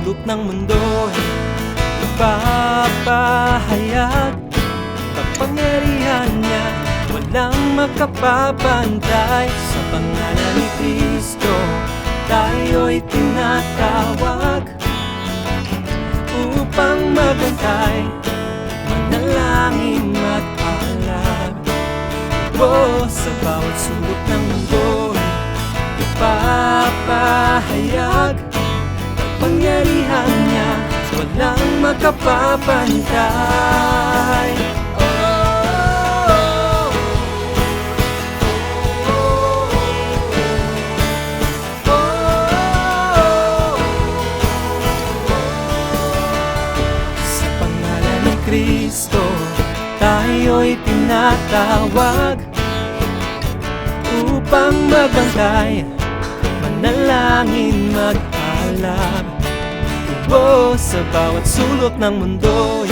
sulok ng mundo, ipapahayag kapangyarihan niya, walang makapapantay. Sa pangalan ni Kristo tayo'y tinatawag upang magantay, manalangin mag-alab. Sa bawat sulok ng mundo, ipapahayag kapangyarihan niya, walang makapapantay. Sa pangalan ni Kristo tayo'y tinatawag upang magbantay, manalangin mag-alab. Sa bawat sulok ng mundo,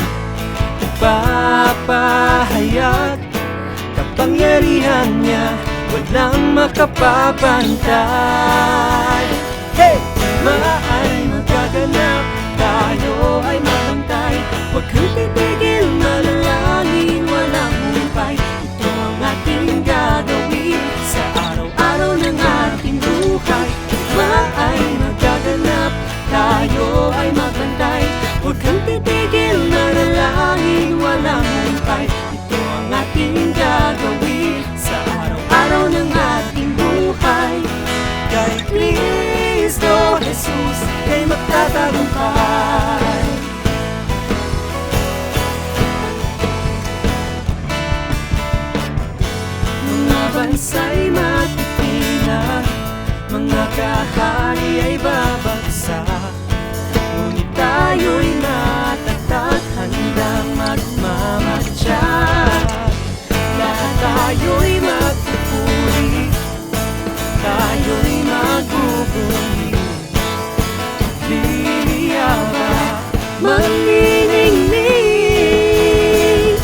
ipapahayag kapangyarihan niya, walang makapapantay. Maaaring magaganap, tayo ay mabantay. Huwag kang titigil, manalangin, walang humpay. Ito ang ating gagawin sa araw-araw ng ating buhay. Maaaring magaganap, tayo ay magbantay. Huwag kang titigil, manalangin, walang humpay. Ito ang ating gagawin sa araw-araw ng ating buhay. Kay Kristo Jesus kay magtatagumpay. Mga bansa'y matitinag, mga kahari ay babagsak, ngunit tayo'y matatag, handang magmamatsyag. Lahat tayo'y magpupuri, tayo'y magbubunyi, liliyaba, maniningning.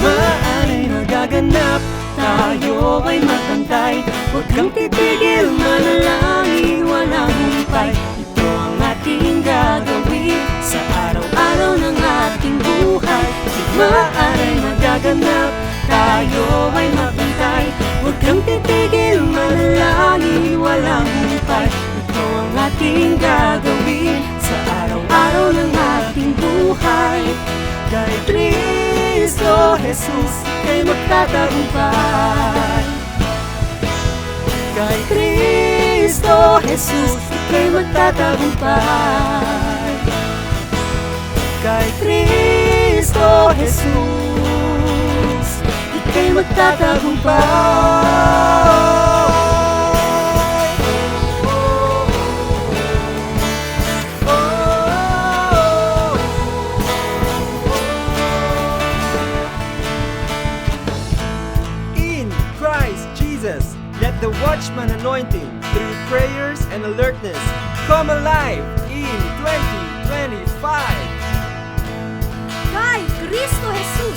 Maaaring magaganap, tayo ay magantay. Huwag kang titigil, manalangin, walang humpay. Ito ang ating gagawin sa araw-araw ng ating buhay. Maaaring magaganap, tayo ay magantay. Huwag kang titigil, manalangin, walang humpay. Ito ang ating gagawin sa araw-araw ng ating buhay. Kay Kristo Jesus kay magtatagumpay. Kay Kristo Jesus kay magtatagumpay. Kay Kristo Jesus ika'y magtatagumpay. Let the Watchman anointing through prayers and alertness come alive in 2025. Kay Kristo Jesus